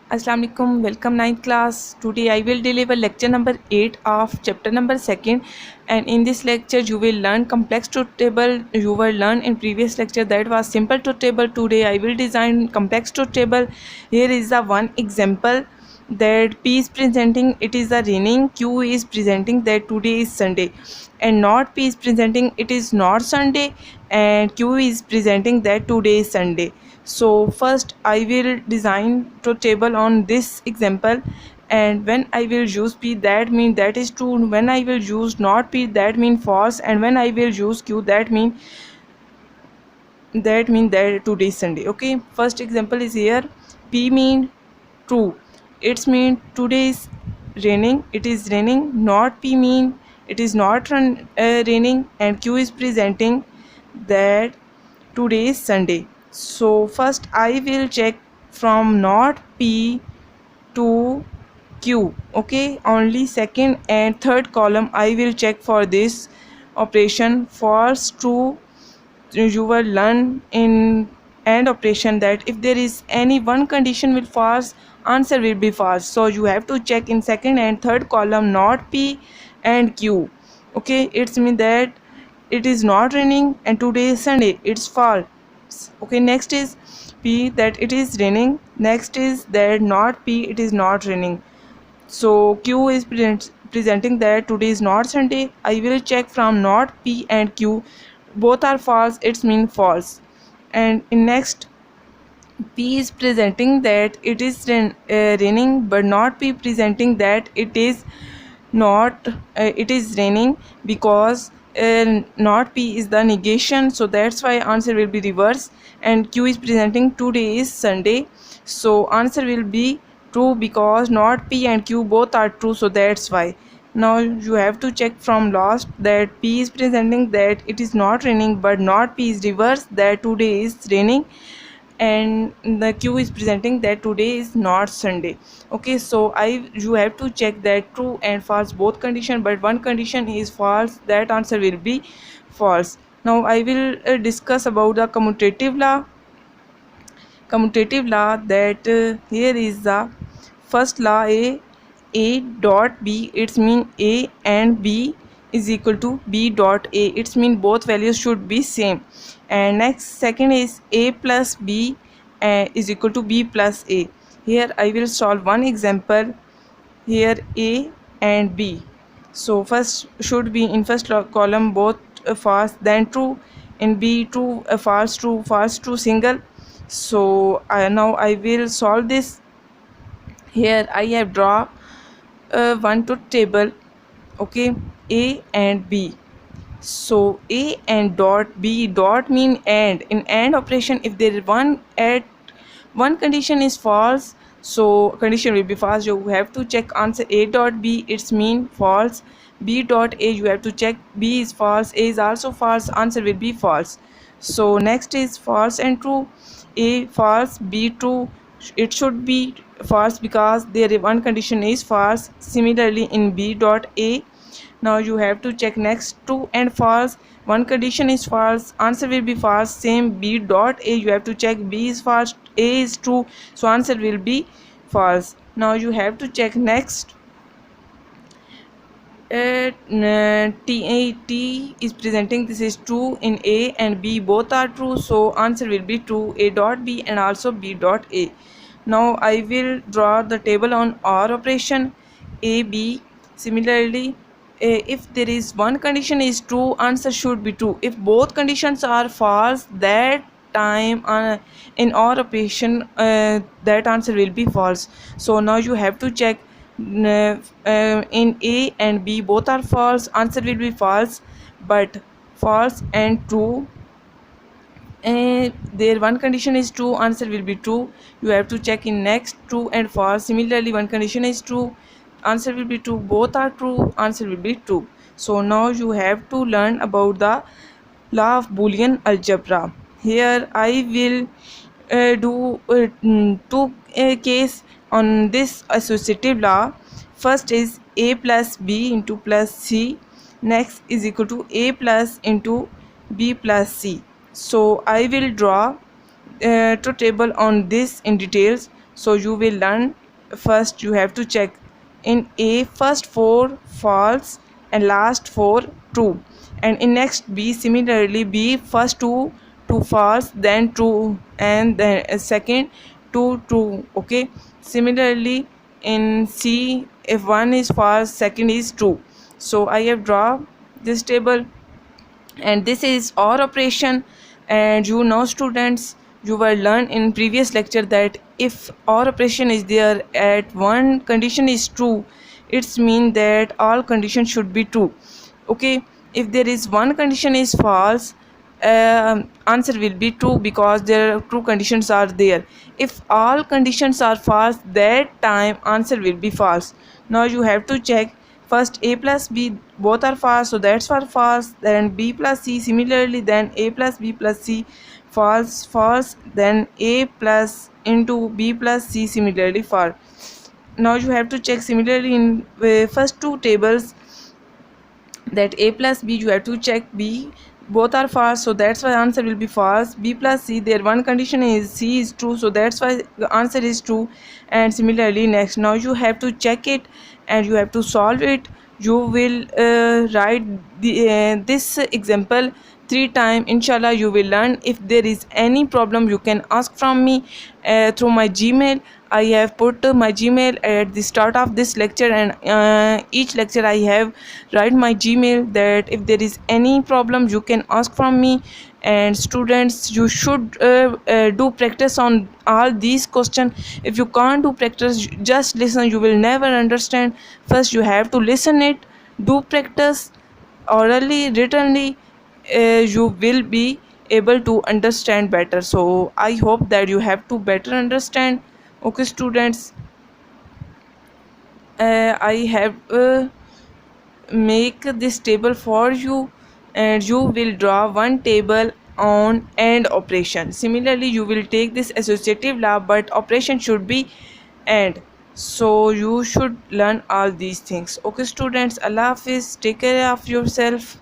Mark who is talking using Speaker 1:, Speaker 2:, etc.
Speaker 1: Assalamu alaikum, welcome ninth class. Today I will deliver lecture number 8 of chapter number 2nd, and in this lecture you will learn complex truth table. You will learn in previous lecture that was simple truth table. Today I will design complex truth table. Here is the one example that P is presenting it is a raining, Q is presenting that today is Sunday, and not P is presenting it is not Sunday, and Q is presenting that today is Sunday. So first I will design truth table on this example, and when I will use P that mean that is true, when I will use not P that mean false, and when I will use Q that today is Sunday. Okay, first example is here. P mean true, it's mean today is raining, it is raining. Not P mean it is not raining, and Q is presenting that today is Sunday. So first I will check from not P to Q. Okay, only second and third column I will check for this operation. False, true, you will learn in AND operation that if there is any one condition will false, answer will be false. So you have to check in second and third column not P and Q. Okay, it's mean that it is not raining and today is Sunday, it's false. Okay, next is P that it is raining, next is that not P it is not raining. So Q is presenting that today is not Sunday. I will check from not P and Q, both are false, it's mean false. And in next, P is presenting that it is raining, but not P presenting that it is not it is raining, because not P is the negation, so that's why answer will be reverse. And Q is presenting today is Sunday, so answer will be true because not P and Q both are true, so that's why. Now you have to check from last that P is presenting that it is not raining, but not P is reverse that today is raining, and the Q is presenting that today is not Sunday. Okay, so you have to check that true and false both condition, but one condition is false, that answer will be false. Now I will discuss about the commutative law that here is the first law. A dot B, it's mean A and B is equal to B dot A, it's mean both values should be same. And next, second is A plus B is equal to B plus A. Here I will solve one example. Here A and B, so first should be in first column both false, then true, in B true, false, true, single. So now I will solve this. Here I have draw one truth table. Okay, A and B. So A and dot B, dot mean and. In and operation, if there is one condition is false, so condition will be false. You have to check answer A dot B, it's mean false. B dot A, you have to check B is false, A is also false, answer will be false. So next is false and true. A false, B true, it should be false because there is one condition is false. Similarly in B dot A, now you have to check next true and false, one condition is false, answer will be false. Same B dot A, you have to check B is false, A is true, so answer will be false. Now you have to check next. T is presenting this is true in A and B both are true, so answer will be true, A dot B and also B dot A. Now I will draw the table on OR operation. A B, similarly if there is one condition is true, answer should be true. If both conditions are false, that time in OR operation that answer will be false. So now you have to check in A and B both are false, answer will be false, but false and true, there one condition is true, answer will be true. You have to check in next true and false. Similarly one condition is true, answer will be true, both are true, answer will be true. So now you have to learn about the law of Boolean algebra. Here I will do two case on this associative law. First is A plus B into plus C, next is equal to A plus into B plus C. So I will draw truth table on this in details. So you will learn. First you have to check in A first 4 false and last 4 true, and in next B similarly B first 2 false then true, and then second 2 true. Okay, similarly in C if one is false second is true. So I have draw this table, and this is OR operation. And you know students, you were learned in previous lecture that if OR operation is there at one condition is true, it's mean that all conditions should be true. Okay, if there is one condition is false, answer will be true because their true conditions are there. If all conditions are false, that time answer will be false. Now you have to check. First A plus B both are false, so that's for false. Then B plus C similarly, then A plus B plus C false false, then A plus into B plus C similarly false. Now you have to check similarly in first two tables, that A plus B you have to check B both are false, so that's why answer will be false. B plus C, there one condition is C is true, so that's why the answer is true. And similarly next, now you have to check it and you have to solve it. You will write this example 3 times. Inshallah you will learn. If there is any problem you can ask from me through my Gmail. I have put my Gmail at the start of this lecture, and each lecture I have write my Gmail, that if there is any problem you can ask from me. And students, you should do practice on all these questions. If you can't do practice, just listen, you will never understand. First you have to listen it, do practice orally, writtenly, you will be able to understand better. So I hope that you have to better understand. Okay students, I have make this table for you, and you will draw one table on AND operation. Similarly you will take this associative law, but operation should be AND. So you should learn all these things. Okay students, Allah Hafiz, take care of yourself.